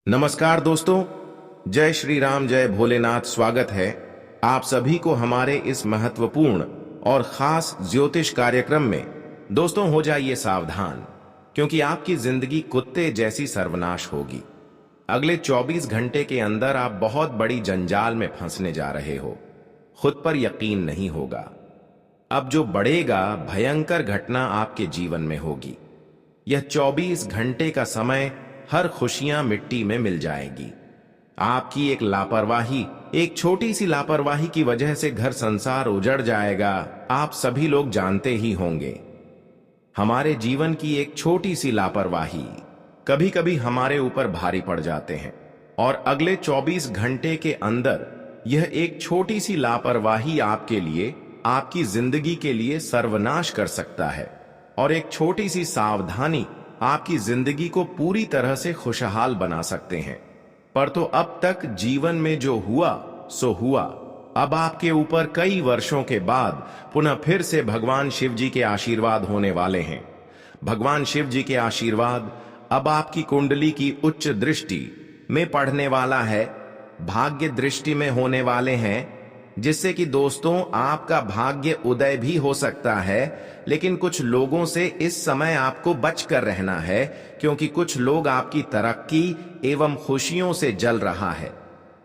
नमस्कार दोस्तों, जय श्री राम, जय भोलेनाथ। स्वागत है आप सभी को हमारे इस महत्वपूर्ण और खास ज्योतिष कार्यक्रम में। दोस्तों, हो जाइए सावधान, क्योंकि आपकी जिंदगी कुत्ते जैसी सर्वनाश होगी। अगले 24 घंटे के अंदर आप बहुत बड़ी जंजाल में फंसने जा रहे हो। खुद पर यकीन नहीं होगा। अब जो बढ़ेगा, भयंकर घटना आपके जीवन में होगी। यह 24 घंटे का समय हर खुशियां मिट्टी में मिल जाएगी। आपकी एक लापरवाही, एक छोटी सी लापरवाही की वजह से घर संसार उजड़ जाएगा। आप सभी लोग जानते ही होंगे, हमारे जीवन की एक छोटी सी लापरवाही कभी कभी हमारे ऊपर भारी पड़ जाते हैं, और अगले 24 घंटे के अंदर यह एक छोटी सी लापरवाही आपके लिए, आपकी जिंदगी के लिए सर्वनाश कर सकता है। और एक छोटी सी सावधानी आपकी जिंदगी को पूरी तरह से खुशहाल बना सकते हैं। पर तो अब तक जीवन में जो हुआ सो हुआ। अब आपके ऊपर कई वर्षों के बाद पुनः फिर से भगवान शिव जी के आशीर्वाद होने वाले हैं। भगवान शिव जी के आशीर्वाद अब आपकी कुंडली की उच्च दृष्टि में पड़ने वाला है, भाग्य दृष्टि में होने वाले हैं, जिससे कि दोस्तों आपका भाग्य उदय भी हो सकता है। लेकिन कुछ लोगों से इस समय आपको बचकर रहना है, क्योंकि कुछ लोग आपकी तरक्की एवं खुशियों से जल रहा है।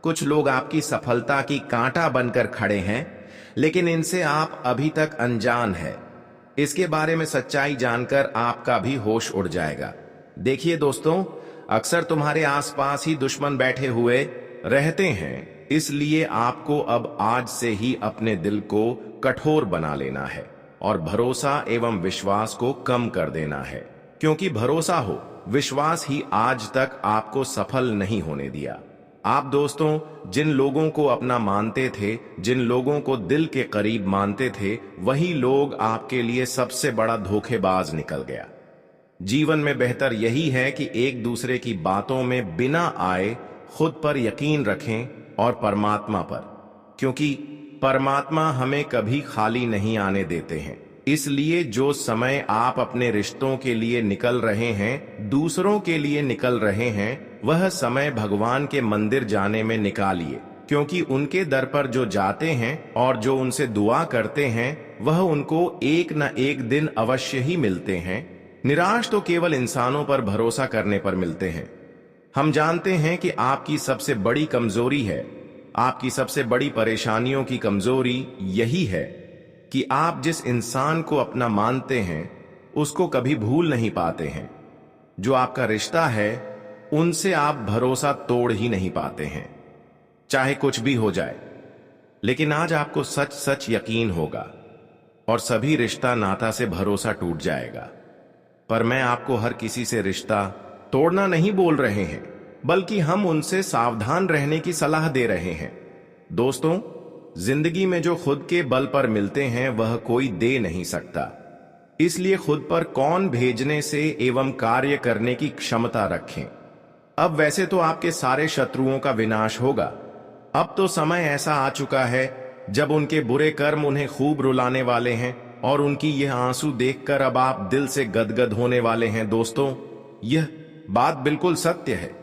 कुछ लोग आपकी सफलता की कांटा बनकर खड़े हैं, लेकिन इनसे आप अभी तक अनजान है। इसके बारे में सच्चाई जानकर आपका भी होश उड़ जाएगा। देखिए दोस्तों, अक्सर तुम्हारे आसपास ही दुश्मन बैठे हुए रहते हैं, इसलिए आपको अब आज से ही अपने दिल को कठोर बना लेना है और भरोसा एवं विश्वास को कम कर देना है। क्योंकि भरोसा हो, विश्वास ही आज तक आपको सफल नहीं होने दिया। आप दोस्तों, जिन लोगों को अपना मानते थे, जिन लोगों को दिल के करीब मानते थे, वही लोग आपके लिए सबसे बड़ा धोखेबाज निकल गया। जीवन में बेहतर यही है कि एक दूसरे की बातों में बिना आए खुद पर यकीन रखें और परमात्मा पर, क्योंकि परमात्मा हमें कभी खाली नहीं आने देते हैं। इसलिए जो समय आप अपने रिश्तों के लिए निकल रहे हैं, दूसरों के लिए निकल रहे हैं, वह समय भगवान के मंदिर जाने में निकालिए। क्योंकि उनके दर पर जो जाते हैं और जो उनसे दुआ करते हैं, वह उनको एक न एक दिन अवश्य ही मिलते हैं। निराश तो केवल इंसानों पर भरोसा करने पर मिलते हैं। हम जानते हैं कि आपकी सबसे बड़ी कमजोरी है, आपकी सबसे बड़ी परेशानियों की कमजोरी यही है कि आप जिस इंसान को अपना मानते हैं, उसको कभी भूल नहीं पाते हैं। जो आपका रिश्ता है, उनसे आप भरोसा तोड़ ही नहीं पाते हैं, चाहे कुछ भी हो जाए। लेकिन आज आपको सच सच यकीन होगा और सभी रिश्ता नाता से भरोसा टूट जाएगा। पर मैं आपको हर किसी से रिश्ता तोड़ना नहीं बोल रहे हैं, बल्कि हम उनसे सावधान रहने की सलाह दे रहे हैं। दोस्तों, जिंदगी में जो खुद के बल पर मिलते हैं, वह कोई दे नहीं सकता। इसलिए खुद पर कौन भेजने से एवं कार्य करने की क्षमता रखें। अब वैसे तो आपके सारे शत्रुओं का विनाश होगा। अब तो समय ऐसा आ चुका है जब उनके बुरे कर्म उन्हें खूब रुलाने वाले हैं, और उनकी यह आंसू देखकर अब आप दिल से गदगद होने वाले हैं। दोस्तों, यह बात बिल्कुल सत्य है।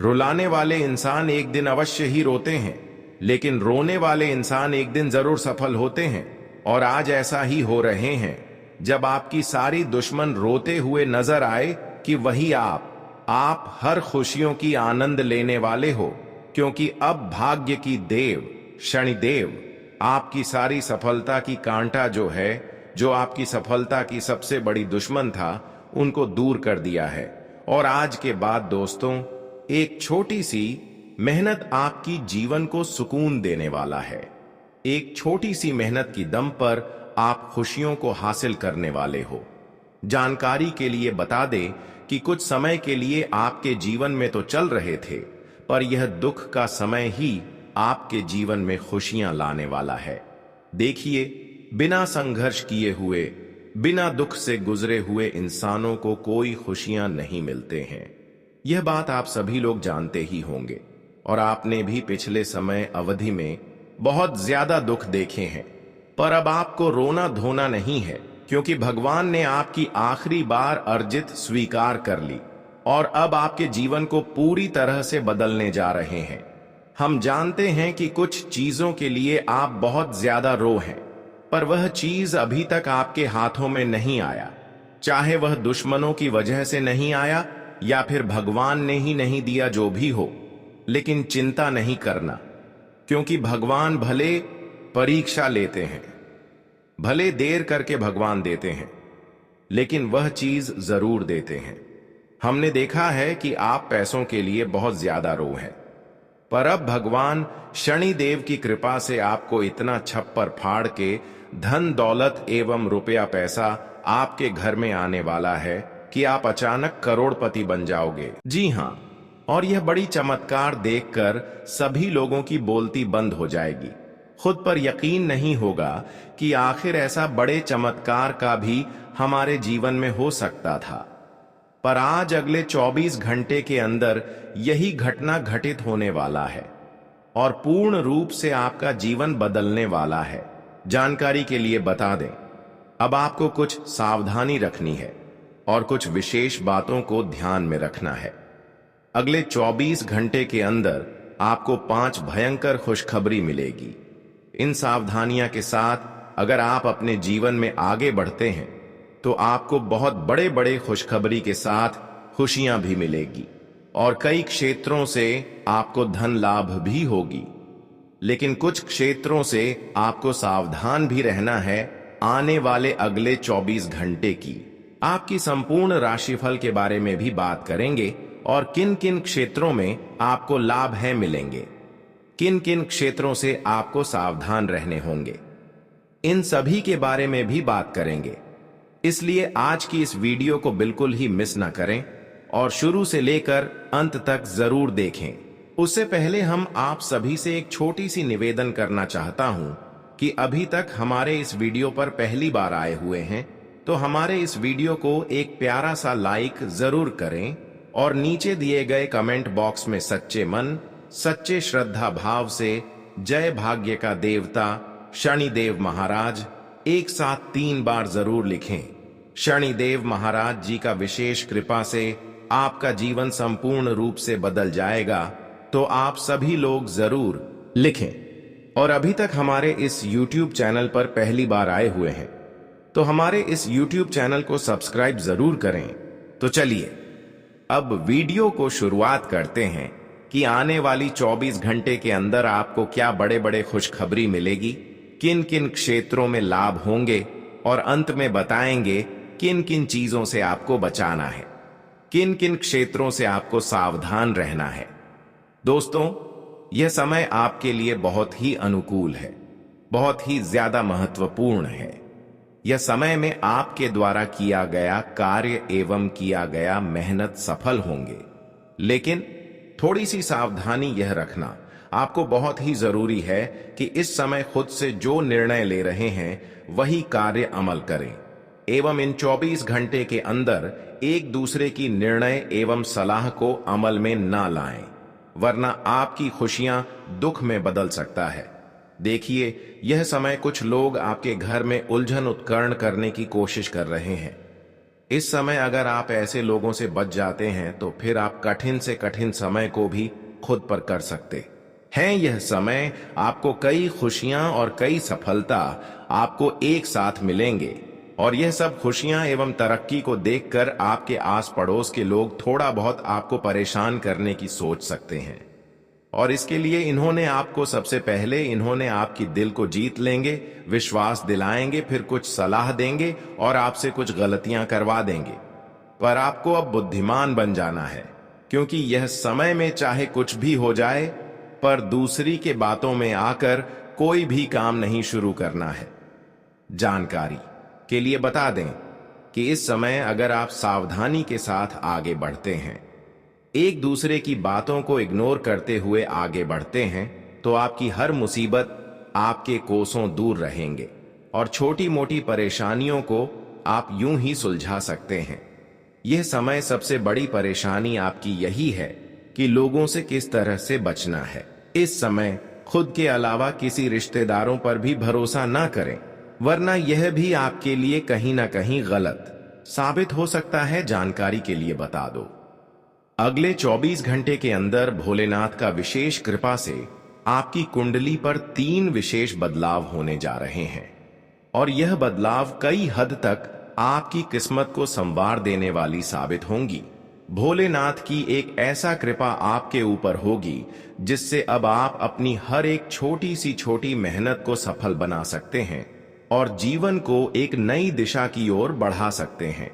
रुलाने वाले इंसान एक दिन अवश्य ही रोते हैं, लेकिन रोने वाले इंसान एक दिन जरूर सफल होते हैं। और आज ऐसा ही हो रहे हैं। जब आपकी सारी दुश्मन रोते हुए नजर आए कि वही आप हर खुशियों की आनंद लेने वाले हो, क्योंकि अब भाग्य की देव शनिदेव आपकी सारी सफलता की कांटा जो है, जो आपकी सफलता की सबसे बड़ी दुश्मन था, उनको दूर कर दिया है। और आज के बाद दोस्तों, एक छोटी सी मेहनत आपकी जीवन को सुकून देने वाला है। एक छोटी सी मेहनत की दम पर आप खुशियों को हासिल करने वाले हो। जानकारी के लिए बता दें कि कुछ समय के लिए आपके जीवन में तो चल रहे थे, पर यह दुख का समय ही आपके जीवन में खुशियां लाने वाला है। देखिए, बिना संघर्ष किए हुए, बिना दुख से गुजरे हुए इंसानों को कोई खुशियां नहीं मिलते हैं। यह बात आप सभी लोग जानते ही होंगे, और आपने भी पिछले समय अवधि में बहुत ज्यादा दुख देखे हैं। पर अब आपको रोना धोना नहीं है, क्योंकि भगवान ने आपकी आखिरी बार अर्जित स्वीकार कर ली और अब आपके जीवन को पूरी तरह से बदलने जा रहे हैं। हम जानते हैं कि कुछ चीजों के लिए आप बहुत ज्यादा रो हैं, पर वह चीज अभी तक आपके हाथों में नहीं आया। चाहे वह दुश्मनों की वजह से नहीं आया या फिर भगवान ने ही नहीं दिया, जो भी हो, लेकिन चिंता नहीं करना, क्योंकि भगवान भले परीक्षा लेते हैं, भले देर करके भगवान देते हैं, लेकिन वह चीज जरूर देते हैं। हमने देखा है कि आप पैसों के लिए बहुत ज्यादा रो हैं, पर अब भगवान शनिदेव की कृपा से आपको इतना छप्पर फाड़ के धन दौलत एवं रुपया पैसा आपके घर में आने वाला है कि आप अचानक करोड़पति बन जाओगे। जी हां, और यह बड़ी चमत्कार देखकर सभी लोगों की बोलती बंद हो जाएगी। खुद पर यकीन नहीं होगा कि आखिर ऐसा बड़े चमत्कार का भी हमारे जीवन में हो सकता था। पर आज अगले 24 घंटे के अंदर यही घटना घटित होने वाला है और पूर्ण रूप से आपका जीवन बदलने वाला है। जानकारी के लिए बता दें, अब आपको कुछ सावधानी रखनी है और कुछ विशेष बातों को ध्यान में रखना है। अगले 24 घंटे के अंदर आपको 5 भयंकर खुशखबरी मिलेगी। इन सावधानियां के साथ अगर आप अपने जीवन में आगे बढ़ते हैं तो आपको बहुत बड़े बड़े खुशखबरी के साथ खुशियां भी मिलेगी और कई क्षेत्रों से आपको धन लाभ भी होगी। लेकिन कुछ क्षेत्रों से आपको सावधान भी रहना है। आने वाले अगले 24 घंटे की आपकी संपूर्ण राशिफल के बारे में भी बात करेंगे और किन किन क्षेत्रों में आपको लाभ है मिलेंगे, किन किन क्षेत्रों से आपको सावधान रहने होंगे, इन सभी के बारे में भी बात करेंगे। इसलिए आज की इस वीडियो को बिल्कुल ही मिस ना करें और शुरू से लेकर अंत तक जरूर देखें। उससे पहले हम आप सभी से एक छोटी सी निवेदन करना चाहता हूं कि अभी तक हमारे इस वीडियो पर पहली बार आए हुए हैं तो हमारे इस वीडियो को एक प्यारा सा लाइक जरूर करें और नीचे दिए गए कमेंट बॉक्स में सच्चे मन, सच्चे श्रद्धा भाव से जय भाग्य का देवता शनिदेव महाराज एक साथ 3 बार जरूर लिखें। शनिदेव महाराज जी का विशेष कृपा से आपका जीवन संपूर्ण रूप से बदल जाएगा, तो आप सभी लोग जरूर लिखें। और अभी तक हमारे इस YouTube चैनल पर पहली बार आए हुए हैं तो हमारे इस YouTube चैनल को सब्सक्राइब जरूर करें। तो चलिए अब वीडियो को शुरुआत करते हैं कि आने वाली 24 घंटे के अंदर आपको क्या बड़े बड़े खुशखबरी मिलेगी, किन किन क्षेत्रों में लाभ होंगे और अंत में बताएंगे किन किन चीजों से आपको बचाना है, किन किन क्षेत्रों से आपको सावधान रहना है। दोस्तों, यह समय आपके लिए बहुत ही अनुकूल है, बहुत ही ज्यादा महत्वपूर्ण है। यह समय में आपके द्वारा किया गया कार्य एवं किया गया मेहनत सफल होंगे, लेकिन थोड़ी सी सावधानी यह रखना आपको बहुत ही जरूरी है कि इस समय खुद से जो निर्णय ले रहे हैं वही कार्य अमल करें एवं इन 24 घंटे के अंदर एक दूसरे की निर्णय एवं सलाह को अमल में ना लाएं, वरना आपकी खुशियां दुख में बदल सकता है। देखिए, यह समय कुछ लोग आपके घर में उलझन उत्पन्न करने की कोशिश कर रहे हैं। इस समय अगर आप ऐसे लोगों से बच जाते हैं तो फिर आप कठिन से कठिन समय को भी खुद पर कर सकते हैं। यह समय आपको कई खुशियां और कई सफलता आपको एक साथ मिलेंगे और यह सब खुशियां एवं तरक्की को देखकर आपके आस पड़ोस के लोग थोड़ा बहुत आपको परेशान करने की सोच सकते हैं और इसके लिए इन्होंने आपकी दिल को जीत लेंगे, विश्वास दिलाएंगे, फिर कुछ सलाह देंगे और आपसे कुछ गलतियां करवा देंगे। पर आपको अब बुद्धिमान बन जाना है, क्योंकि यह समय में चाहे कुछ भी हो जाए पर दूसरी के बातों में आकर कोई भी काम नहीं शुरू करना है। जानकारी के लिए बता दें कि इस समय अगर आप सावधानी के साथ आगे बढ़ते हैं, एक दूसरे की बातों को इग्नोर करते हुए आगे बढ़ते हैं, तो आपकी हर मुसीबत आपके कोसों दूर रहेंगे और छोटी मोटी परेशानियों को आप यूं ही सुलझा सकते हैं। यह समय सबसे बड़ी परेशानी आपकी यही है कि लोगों से किस तरह से बचना है। इस समय खुद के अलावा किसी रिश्तेदारों पर भी भरोसा ना करें, वरना यह भी आपके लिए कहीं ना कहीं गलत साबित हो सकता है। जानकारी के लिए बता दो अगले 24 घंटे के अंदर भोलेनाथ का विशेष कृपा से आपकी कुंडली पर 3 विशेष बदलाव होने जा रहे हैं और यह बदलाव कई हद तक आपकी किस्मत को संवार देने वाली साबित होंगी। भोलेनाथ की एक ऐसा कृपा आपके ऊपर होगी जिससे अब आप अपनी हर एक छोटी मेहनत को सफल बना सकते हैं और जीवन को एक नई दिशा की ओर बढ़ा सकते हैं।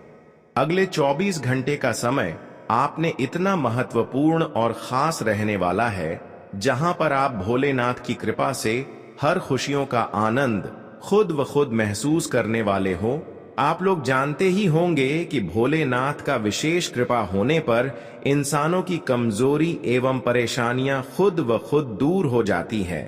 अगले 24 घंटे का समय आपने इतना महत्वपूर्ण और खास रहने वाला है जहां पर आप भोलेनाथ की कृपा से हर खुशियों का आनंद खुद व खुद महसूस करने वाले हो। आप लोग जानते ही होंगे कि भोलेनाथ का विशेष कृपा होने पर इंसानों की कमजोरी एवं परेशानियां खुद व खुद दूर हो जाती है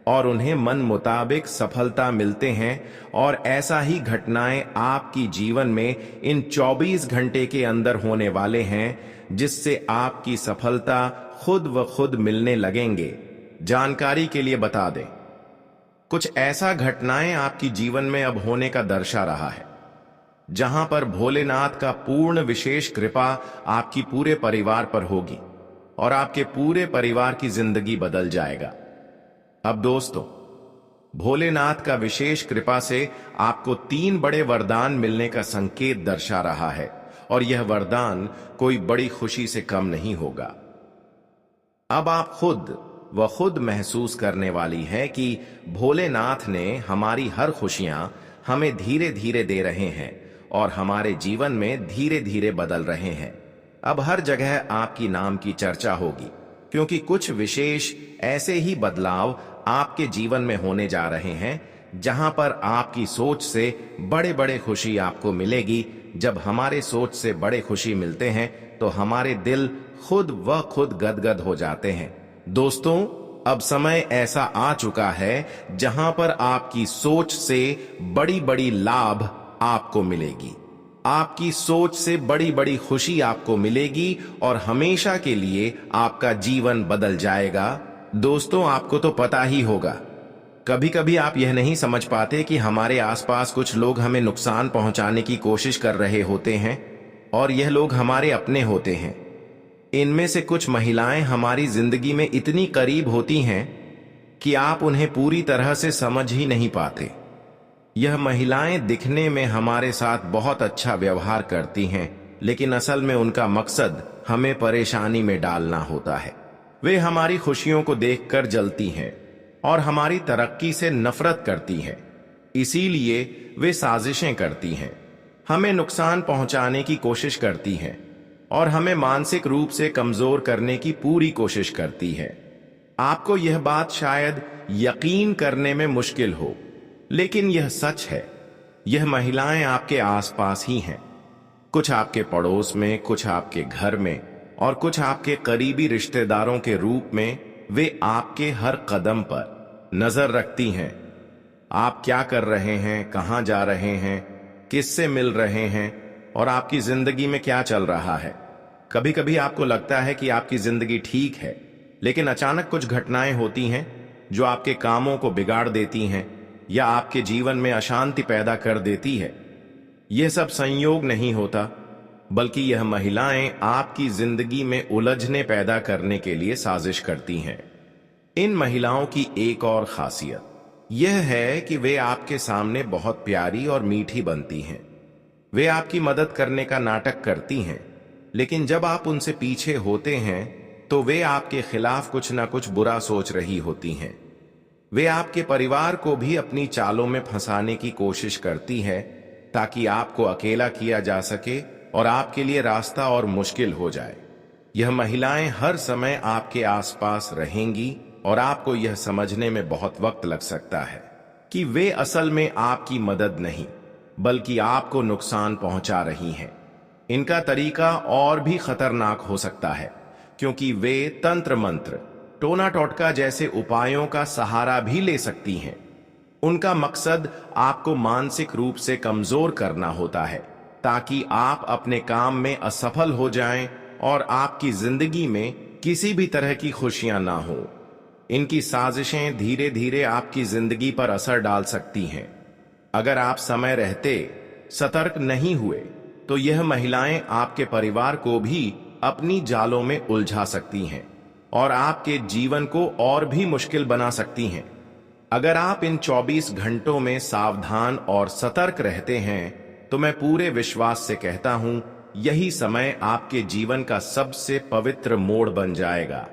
और उन्हें मन मुताबिक सफलता मिलते हैं और ऐसा ही घटनाएं आपकी जीवन में इन 24 घंटे के अंदर होने वाले हैं जिससे आपकी सफलता खुद व खुद मिलने लगेंगे। जानकारी के लिए बता दें, कुछ ऐसा घटनाएं आपकी जीवन में अब होने का दर्शा रहा है जहां पर भोलेनाथ का पूर्ण विशेष कृपा आपकी पूरे परिवार पर होगी और आपके पूरे परिवार की जिंदगी बदल जाएगा। अब दोस्तों, भोलेनाथ का विशेष कृपा से आपको 3 बड़े वरदान मिलने का संकेत दर्शा रहा है और यह वरदान कोई बड़ी खुशी से कम नहीं होगा। अब आप खुद महसूस करने वाली है कि भोलेनाथ ने हमारी हर खुशियां हमें धीरे धीरे दे रहे हैं और हमारे जीवन में धीरे धीरे बदल रहे हैं। अब हर जगह आपकी नाम की चर्चा होगी क्योंकि कुछ विशेष ऐसे ही बदलाव आपके जीवन में होने जा रहे हैं जहां पर आपकी सोच से बड़े बड़े खुशी आपको मिलेगी। जब हमारे सोच से बड़े खुशी मिलते हैं तो हमारे दिल खुद गदगद हो जाते हैं। दोस्तों, अब समय ऐसा आ चुका है जहां पर आपकी सोच से बड़ी बड़ी लाभ आपको मिलेगी, आपकी सोच से बड़ी बड़ी खुशी आपको मिलेगी और हमेशा के लिए आपका जीवन बदल जाएगा। दोस्तों, आपको तो पता ही होगा, कभी कभी आप यह नहीं समझ पाते कि हमारे आसपास कुछ लोग हमें नुकसान पहुंचाने की कोशिश कर रहे होते हैं और यह लोग हमारे अपने होते हैं। इनमें से कुछ महिलाएं हमारी जिंदगी में इतनी करीब होती हैं कि आप उन्हें पूरी तरह से समझ ही नहीं पाते। यह महिलाएं दिखने में हमारे साथ बहुत अच्छा व्यवहार करती हैं, लेकिन असल में उनका मकसद हमें परेशानी में डालना होता है। वे हमारी खुशियों को देखकर जलती हैं और हमारी तरक्की से नफरत करती हैं। इसीलिए वे साजिशें करती हैं, हमें नुकसान पहुंचाने की कोशिश करती हैं और हमें मानसिक रूप से कमजोर करने की पूरी कोशिश करती है। आपको यह बात शायद यकीन करने में मुश्किल हो, लेकिन यह सच है। यह महिलाएं आपके आसपास ही हैं, कुछ आपके पड़ोस में, कुछ आपके घर में और कुछ आपके करीबी रिश्तेदारों के रूप में। वे आपके हर कदम पर नजर रखती हैं। आप क्या कर रहे हैं, कहां जा रहे हैं, किससे मिल रहे हैं और आपकी जिंदगी में क्या चल रहा है। कभी कभी आपको लगता है कि आपकी जिंदगी ठीक है, लेकिन अचानक कुछ घटनाएं होती हैं जो आपके कामों को बिगाड़ देती हैं या आपके जीवन में अशांति पैदा कर देती है। यह सब संयोग नहीं होता, बल्कि यह महिलाएं आपकी जिंदगी में उलझने पैदा करने के लिए साजिश करती हैं। इन महिलाओं की एक और खासियत यह है कि वे आपके सामने बहुत प्यारी और मीठी बनती हैं। वे आपकी मदद करने का नाटक करती हैं, लेकिन जब आप उनसे पीछे होते हैं तो वे आपके खिलाफ कुछ ना कुछ बुरा सोच रही होती हैं। वे आपके परिवार को भी अपनी चालों में फंसाने की कोशिश करती है ताकि आपको अकेला किया जा सके और आपके लिए रास्ता और मुश्किल हो जाए। यह महिलाएं हर समय आपके आसपास रहेंगी और आपको यह समझने में बहुत वक्त लग सकता है कि वे असल में आपकी मदद नहीं बल्कि आपको नुकसान पहुंचा रही हैं। इनका तरीका और भी खतरनाक हो सकता है, क्योंकि वे तंत्र मंत्र, टोना टोटका जैसे उपायों का सहारा भी ले सकती हैं। उनका मकसद आपको मानसिक रूप से कमजोर करना होता है ताकि आप अपने काम में असफल हो जाएं और आपकी जिंदगी में किसी भी तरह की खुशियां ना हो। इनकी साजिशें धीरे धीरे आपकी जिंदगी पर असर डाल सकती हैं। अगर आप समय रहते सतर्क नहीं हुए तो यह महिलाएं आपके परिवार को भी अपनी जालों में उलझा सकती हैं और आपके जीवन को और भी मुश्किल बना सकती हैं। अगर आप इन 24 घंटों में सावधान और सतर्क रहते हैं तो मैं पूरे विश्वास से कहता हूं, यही समय आपके जीवन का सबसे पवित्र मोड़ बन जाएगा।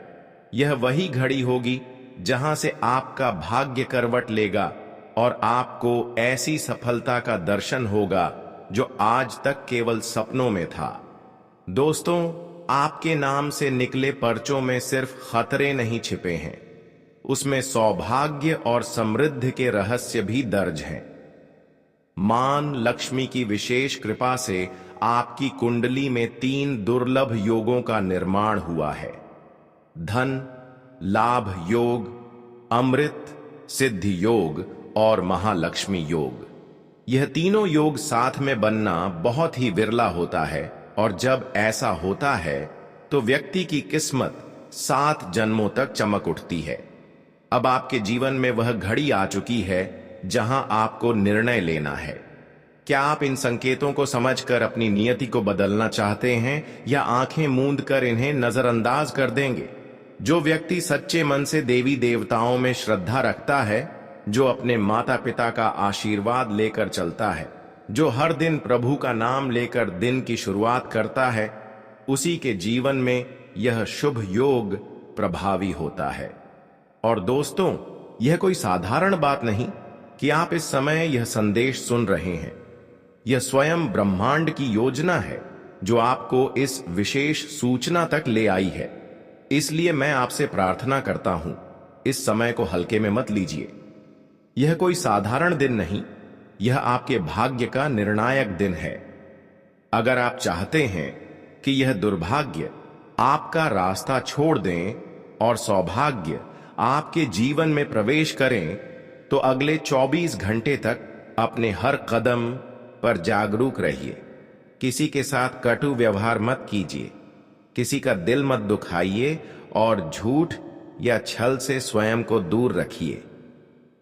यह वही घड़ी होगी जहां से आपका भाग्य करवट लेगा और आपको ऐसी सफलता का दर्शन होगा जो आज तक केवल सपनों में था। दोस्तों, आपके नाम से निकले पर्चों में सिर्फ खतरे नहीं छिपे हैं, उसमें सौभाग्य और समृद्धि के रहस्य भी दर्ज हैं। मान लक्ष्मी की विशेष कृपा से आपकी कुंडली में 3 दुर्लभ योगों का निर्माण हुआ है। धन लाभ योग, अमृत सिद्धि योग और महालक्ष्मी योग। यह तीनों योग साथ में बनना बहुत ही विरला होता है और जब ऐसा होता है तो व्यक्ति की किस्मत 7 जन्मों तक चमक उठती है। अब आपके जीवन में वह घड़ी आ चुकी है जहां आपको निर्णय लेना है। क्या आप इन संकेतों को समझकर अपनी नियति को बदलना चाहते हैं या आंखें मूंद कर इन्हें नजरअंदाज कर देंगे? जो व्यक्ति सच्चे मन से देवी देवताओं में श्रद्धा रखता है, जो अपने माता पिता का आशीर्वाद लेकर चलता है, जो हर दिन प्रभु का नाम लेकर दिन की शुरुआत करता है, उसी के जीवन में यह शुभ योग प्रभावी होता है। और दोस्तों, यह कोई साधारण बात नहीं कि आप इस समय यह संदेश सुन रहे हैं। यह स्वयं ब्रह्मांड की योजना है जो आपको इस विशेष सूचना तक ले आई है। इसलिए मैं आपसे प्रार्थना करता हूं, इस समय को हल्के में मत लीजिए। यह कोई साधारण दिन नहीं, यह आपके भाग्य का निर्णायक दिन है। अगर आप चाहते हैं कि यह दुर्भाग्य आपका रास्ता छोड़ दें और सौभाग्य आपके जीवन में प्रवेश करें, तो अगले 24 घंटे तक अपने हर कदम पर जागरूक रहिए। किसी के साथ कटु व्यवहार मत कीजिए, किसी का दिल मत दुखाइए और झूठ या छल से स्वयं को दूर रखिए।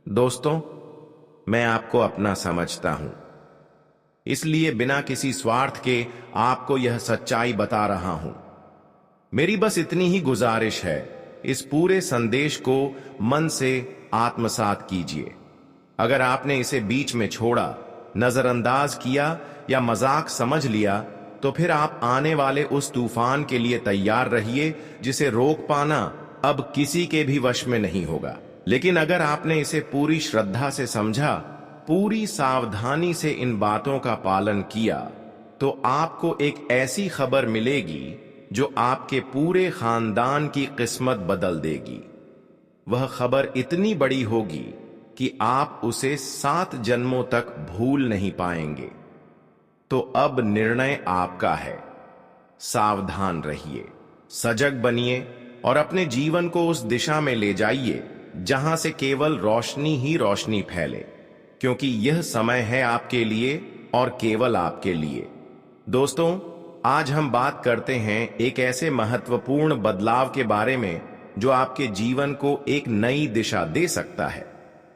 दोस्तों, मैं आपको अपना समझता हूं, इसलिए बिना किसी स्वार्थ के आपको यह सच्चाई बता रहा हूं। मेरी बस इतनी ही गुजारिश है, इस पूरे संदेश को मन से आत्मसात कीजिए। अगर आपने इसे बीच में छोड़ा, नजरअंदाज किया या मजाक समझ लिया, तो फिर आप आने वाले उस तूफान के लिए तैयार रहिए जिसे रोक पाना अब किसी के भी वश में नहीं होगा। लेकिन अगर आपने इसे पूरी श्रद्धा से समझा, पूरी सावधानी से इन बातों का पालन किया, तो आपको एक ऐसी खबर मिलेगी जो आपके पूरे खानदान की किस्मत बदल देगी। वह खबर इतनी बड़ी होगी कि आप उसे 7 जन्मों तक भूल नहीं पाएंगे। तो अब निर्णय आपका है। सावधान रहिए, सजग बनिए और अपने जीवन को उस दिशा में ले जाइए जहां से केवल रोशनी ही रोशनी फैले, क्योंकि यह समय है आपके लिए और केवल आपके लिए। दोस्तों, आज हम बात करते हैं एक ऐसे महत्वपूर्ण बदलाव के बारे में जो आपके जीवन को एक नई दिशा दे सकता है।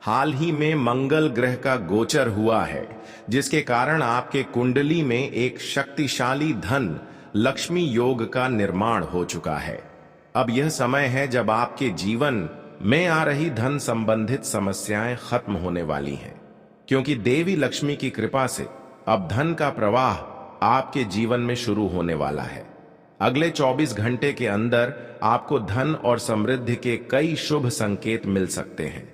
हाल ही में मंगल ग्रह का गोचर हुआ है, जिसके कारण आपके कुंडली में एक शक्तिशाली धन लक्ष्मी योग का निर्माण हो चुका है। अब यह समय है जब आपके जीवन में आ रही धन संबंधित समस्याएं खत्म होने वाली हैं, क्योंकि देवी लक्ष्मी की कृपा से अब धन का प्रवाह आपके जीवन में शुरू होने वाला है। अगले 24 घंटे के अंदर आपको धन और समृद्धि के कई शुभ संकेत मिल सकते हैं।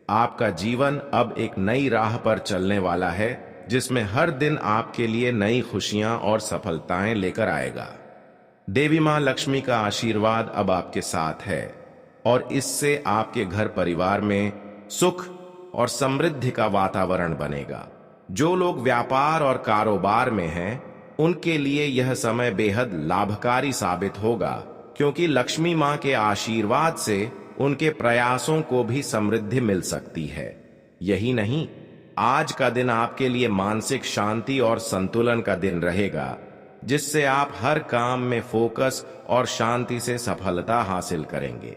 आपका जीवन अब एक नई राह पर चलने वाला है, जिसमें हर दिन आपके लिए नई खुशियां और सफलताएं लेकर आएगा। देवी मां लक्ष्मी का आशीर्वाद अब आपके साथ है और इससे आपके घर परिवार में सुख और समृद्धि का वातावरण बनेगा। जो लोग व्यापार और कारोबार में हैं, उनके लिए यह समय बेहद लाभकारी साबित होगा, क्योंकि लक्ष्मी मां के आशीर्वाद से उनके प्रयासों को भी समृद्धि मिल सकती है। यही नहीं, आज का दिन आपके लिए मानसिक शांति और संतुलन का दिन रहेगा, जिससे आप हर काम में फोकस और शांति से सफलता हासिल करेंगे।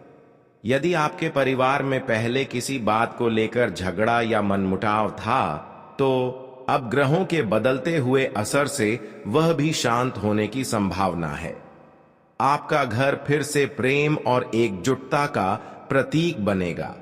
यदि आपके परिवार में पहले किसी बात को लेकर झगड़ा या मनमुटाव था, तो अब ग्रहों के बदलते हुए असर से वह भी शांत होने की संभावना है। आपका घर फिर से प्रेम और एकजुटता का प्रतीक बनेगा।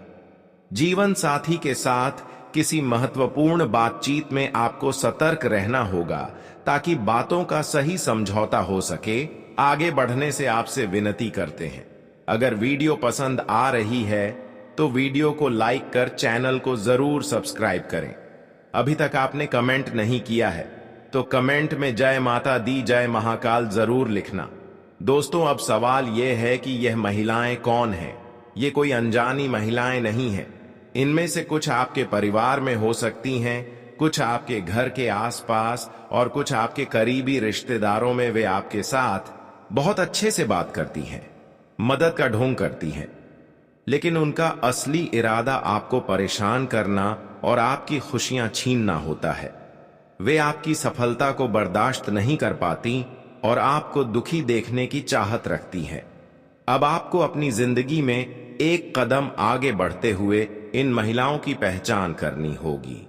जीवन साथी के साथ किसी महत्वपूर्ण बातचीत में आपको सतर्क रहना होगा ताकि बातों का सही समझौता हो सके। आगे बढ़ने से आपसे विनती करते हैं, अगर वीडियो पसंद आ रही है तो वीडियो को लाइक कर चैनल को जरूर सब्सक्राइब करें। अभी तक आपने कमेंट नहीं किया है तो कमेंट में जय माता दी, जय महाकाल जरूर लिखना। दोस्तों, अब सवाल यह है कि यह महिलाएं कौन हैं? ये कोई अनजानी महिलाएं नहीं हैं। इनमें से कुछ आपके परिवार में हो सकती हैं, कुछ आपके घर के आसपास और कुछ आपके करीबी रिश्तेदारों में। वे आपके साथ बहुत अच्छे से बात करती हैं, मदद का ढोंग करती हैं, लेकिन उनका असली इरादा आपको परेशान करना और आपकी खुशियां छीनना होता है। वे आपकी सफलता को बर्दाश्त नहीं कर पाती और आपको दुखी देखने की चाहत रखती हैं। अब आपको अपनी जिंदगी में एक कदम आगे बढ़ते हुए इन महिलाओं की पहचान करनी होगी।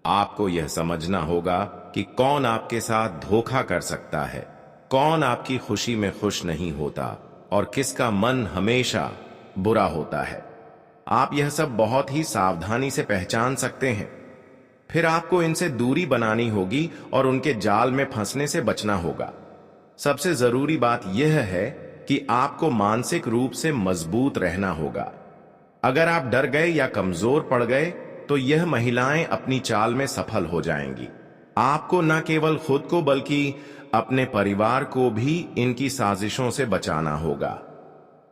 आपको यह समझना होगा कि कौन आपके साथ धोखा कर सकता है, कौन आपकी खुशी में खुश नहीं होता और किसका मन हमेशा बुरा होता है। आप यह सब बहुत ही सावधानी से पहचान सकते हैं। फिर आपको इनसे दूरी बनानी होगी और उनके जाल में फंसने से बचना होगा। सबसे जरूरी बात यह है कि आपको मानसिक रूप से मजबूत रहना होगा। अगर आप डर गए या कमजोर पड़ गए तो यह महिलाएं अपनी चाल में सफल हो जाएंगी। आपको न केवल खुद को बल्कि अपने परिवार को भी इनकी साजिशों से बचाना होगा।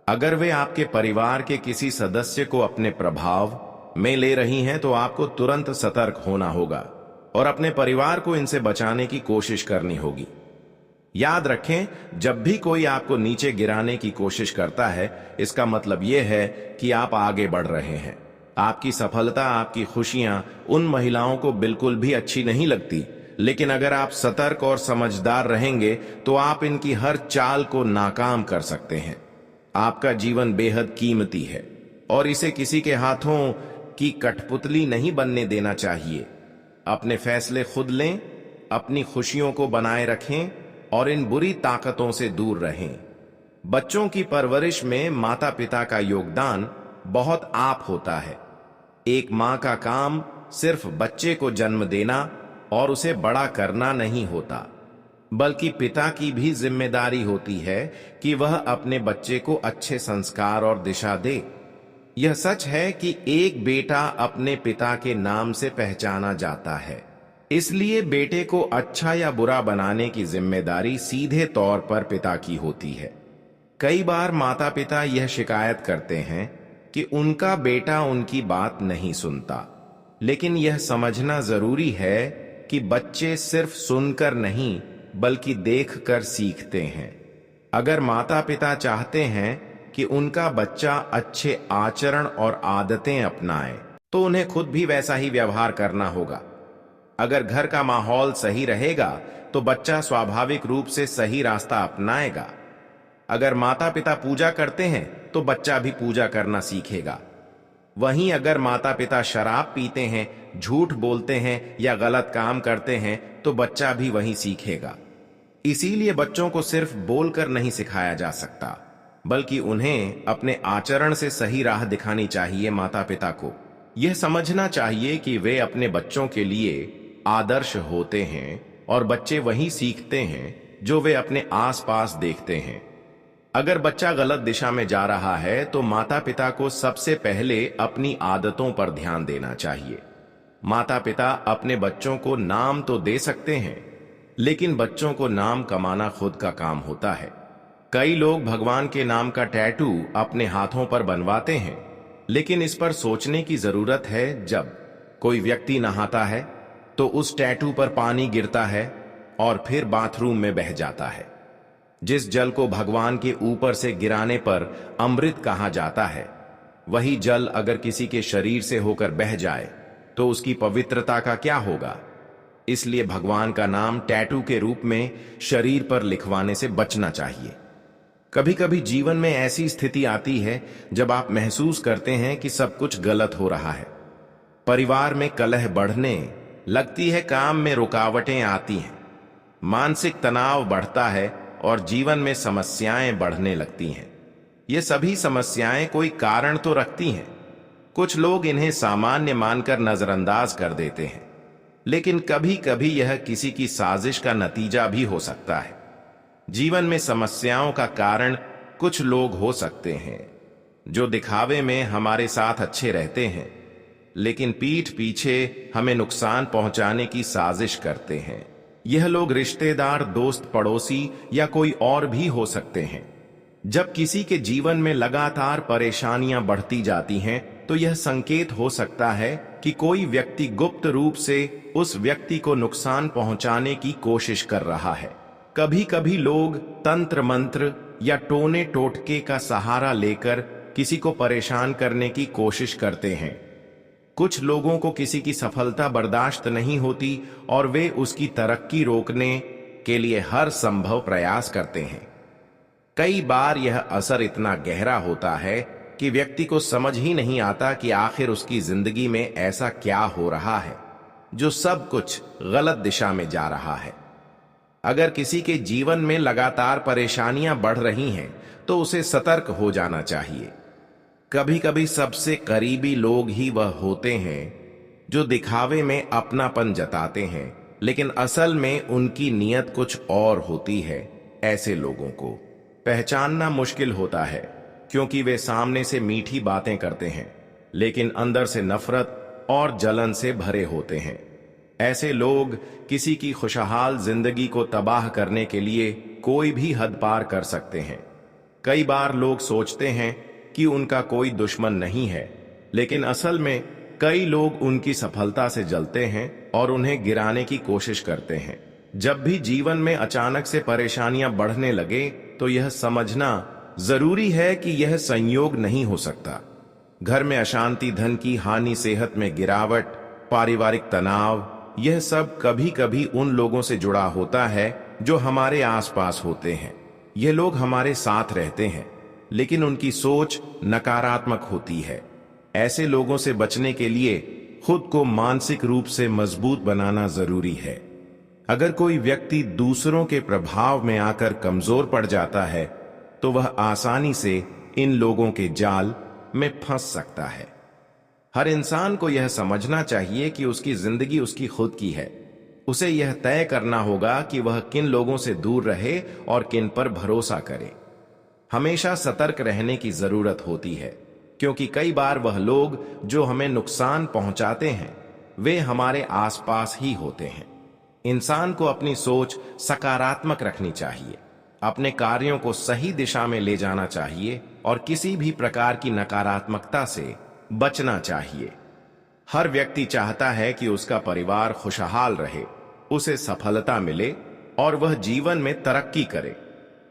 अगर वे आपके परिवार के किसी सदस्य को अपने प्रभाव में ले रही हैं तो आपको तुरंत सतर्क होना होगा और अपने परिवार को इनसे बचाने की कोशिश करनी होगी। याद रखें, जब भी कोई आपको नीचे गिराने की कोशिश करता है, इसका मतलब यह है कि आप आगे बढ़ रहे हैं। आपकी सफलता, आपकी खुशियां उन महिलाओं को बिल्कुल भी अच्छी नहीं लगती, लेकिन अगर आप सतर्क और समझदार रहेंगे तो आप इनकी हर चाल को नाकाम कर सकते हैं। आपका जीवन बेहद कीमती है और इसे किसी के हाथों की कठपुतली नहीं बनने देना चाहिए। अपने फैसले खुद लें, अपनी खुशियों को बनाए रखें और इन बुरी ताकतों से दूर रहें। बच्चों की परवरिश में माता पिता का योगदान बहुत आप होता है। एक मां का काम सिर्फ बच्चे को जन्म देना और उसे बड़ा करना नहीं होता, बल्कि पिता की भी जिम्मेदारी होती है कि वह अपने बच्चे को अच्छे संस्कार और दिशा दे। यह सच है कि एक बेटा अपने पिता के नाम से पहचाना जाता है, इसलिए बेटे को अच्छा या बुरा बनाने की जिम्मेदारी सीधे तौर पर पिता की होती है। कई बार माता पिता यह शिकायत करते हैं कि उनका बेटा उनकी बात नहीं सुनता, लेकिन यह समझना जरूरी है कि बच्चे सिर्फ सुनकर नहीं बल्कि देखकर सीखते हैं। अगर माता पिता चाहते हैं कि उनका बच्चा अच्छे आचरण और आदतें अपनाए तो उन्हें खुद भी वैसा ही व्यवहार करना होगा। अगर घर का माहौल सही रहेगा तो बच्चा स्वाभाविक रूप से सही रास्ता अपनाएगा। अगर माता पिता पूजा करते हैं तो बच्चा भी पूजा करना सीखेगा। वहीं अगर माता पिता शराब पीते हैं, झूठ बोलते हैं या गलत काम करते हैं तो बच्चा भी वही सीखेगा। इसीलिए बच्चों को सिर्फ बोलकर नहीं सिखाया जा सकता, बल्कि उन्हें अपने आचरण से सही राह दिखानी चाहिए। माता पिता को यह समझना चाहिए कि वे अपने बच्चों के लिए आदर्श होते हैं और बच्चे वही सीखते हैं जो वे अपने आसपास देखते हैं। अगर बच्चा गलत दिशा में जा रहा है तो माता पिता को सबसे पहले अपनी आदतों पर ध्यान देना चाहिए। माता पिता अपने बच्चों को नाम तो दे सकते हैं, लेकिन बच्चों को नाम कमाना खुद का काम होता है। कई लोग भगवान के नाम का टैटू अपने हाथों पर बनवाते हैं, लेकिन इस पर सोचने की जरूरत है। जब कोई व्यक्ति नहाता है तो उस टैटू पर पानी गिरता है और फिर बाथरूम में बह जाता है। जिस जल को भगवान के ऊपर से गिराने पर अमृत कहा जाता है, वही जल अगर किसी के शरीर से होकर बह जाए तो उसकी पवित्रता का क्या होगा। इसलिए भगवान का नाम टैटू के रूप में शरीर पर लिखवाने से बचना चाहिए। कभी कभी जीवन में ऐसी स्थिति आती है जब आप महसूस करते हैं कि सब कुछ गलत हो रहा है। परिवार में कलह बढ़ने लगती है, काम में रुकावटें आती हैं, मानसिक तनाव बढ़ता है और जीवन में समस्याएं बढ़ने लगती हैं। ये सभी समस्याएं कोई कारण तो रखती हैं। कुछ लोग इन्हें सामान्य मानकर नजरअंदाज कर देते हैं, लेकिन कभी कभी यह किसी की साजिश का नतीजा भी हो सकता है। जीवन में समस्याओं का कारण कुछ लोग हो सकते हैं जो दिखावे में हमारे साथ अच्छे रहते हैं, लेकिन पीठ पीछे हमें नुकसान पहुंचाने की साजिश करते हैं। यह लोग रिश्तेदार, दोस्त, पड़ोसी या कोई और भी हो सकते हैं। जब किसी के जीवन में लगातार परेशानियां बढ़ती जाती हैं, तो यह संकेत हो सकता है कि कोई व्यक्ति गुप्त रूप से उस व्यक्ति को नुकसान पहुंचाने की कोशिश कर रहा है। कभी कभी लोग तंत्र मंत्र या टोने टोटके का सहारा लेकर किसी को परेशान करने की कोशिश करते हैं। कुछ लोगों को किसी की सफलता बर्दाश्त नहीं होती और वे उसकी तरक्की रोकने के लिए हर संभव प्रयास करते हैं। कई बार यह असर इतना गहरा होता है कि व्यक्ति को समझ ही नहीं आता कि आखिर उसकी जिंदगी में ऐसा क्या हो रहा है जो सब कुछ गलत दिशा में जा रहा है। अगर किसी के जीवन में लगातार परेशानियां बढ़ रही हैं, तो उसे सतर्क हो जाना चाहिए। कभी कभी सबसे करीबी लोग ही वह होते हैं जो दिखावे में अपनापन जताते हैं, लेकिन असल में उनकी नीयत कुछ और होती है। ऐसे लोगों को पहचानना मुश्किल होता है, क्योंकि वे सामने से मीठी बातें करते हैं, लेकिन अंदर से नफरत और जलन से भरे होते हैं। ऐसे लोग किसी की खुशहाल जिंदगी को तबाह करने के लिए कोई भी हद पार कर सकते हैं। कई बार लोग सोचते हैं कि उनका कोई दुश्मन नहीं है, लेकिन असल में कई लोग उनकी सफलता से जलते हैं और उन्हें गिराने की कोशिश करते हैं। जब भी जीवन में अचानक से परेशानियां बढ़ने लगे, तो यह समझना जरूरी है कि यह संयोग नहीं हो सकता। घर में अशांति, धन की हानि, सेहत में गिरावट, पारिवारिक तनाव, यह सब कभी कभी उन लोगों से जुड़ा होता है जो हमारे आसपास होते हैं। ये लोग हमारे साथ रहते हैं, लेकिन उनकी सोच नकारात्मक होती है। ऐसे लोगों से बचने के लिए खुद को मानसिक रूप से मजबूत बनाना जरूरी है। अगर कोई व्यक्ति दूसरों के प्रभाव में आकर कमजोर पड़ जाता है, तो वह आसानी से इन लोगों के जाल में फंस सकता है। हर इंसान को यह समझना चाहिए कि उसकी जिंदगी उसकी खुद की है। उसे यह तय करना होगा कि वह किन लोगों से दूर रहे और किन पर भरोसा करे। हमेशा सतर्क रहने की जरूरत होती है, क्योंकि कई बार वह लोग जो हमें नुकसान पहुंचाते हैं, वे हमारे आसपास ही होते हैं। इंसान को अपनी सोच सकारात्मक रखनी चाहिए, अपने कार्यों को सही दिशा में ले जाना चाहिए और किसी भी प्रकार की नकारात्मकता से बचना चाहिए। हर व्यक्ति चाहता है कि उसका परिवार खुशहाल रहे, उसे सफलता मिले और वह जीवन में तरक्की करे।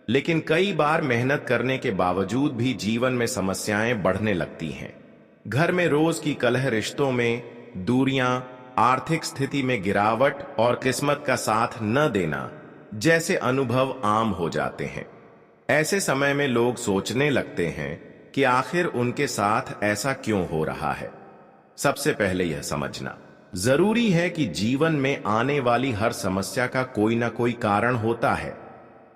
लेकिन कई बार मेहनत करने के बावजूद भी जीवन में समस्याएं बढ़ने लगती हैं। घर में रोज की कलह, रिश्तों में दूरियां, आर्थिक स्थिति में गिरावट और किस्मत का साथ न देना जैसे अनुभव आम हो जाते हैं। ऐसे समय में लोग सोचने लगते हैं कि आखिर उनके साथ ऐसा क्यों हो रहा है। सबसे पहले यह समझना जरूरी है कि जीवन में आने वाली हर समस्या का कोई ना कोई कारण होता है,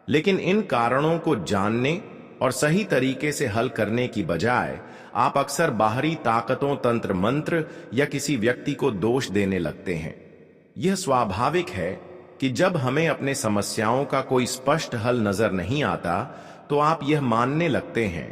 लेकिन इन कारणों को जानने और सही तरीके से हल करने की बजाय आप अक्सर बाहरी ताकतों, तंत्र मंत्र या किसी व्यक्ति को दोष देने लगते हैं। यह स्वाभाविक है कि जब हमें अपने समस्याओं का कोई स्पष्ट हल नजर नहीं आता, तो आप यह मानने लगते हैं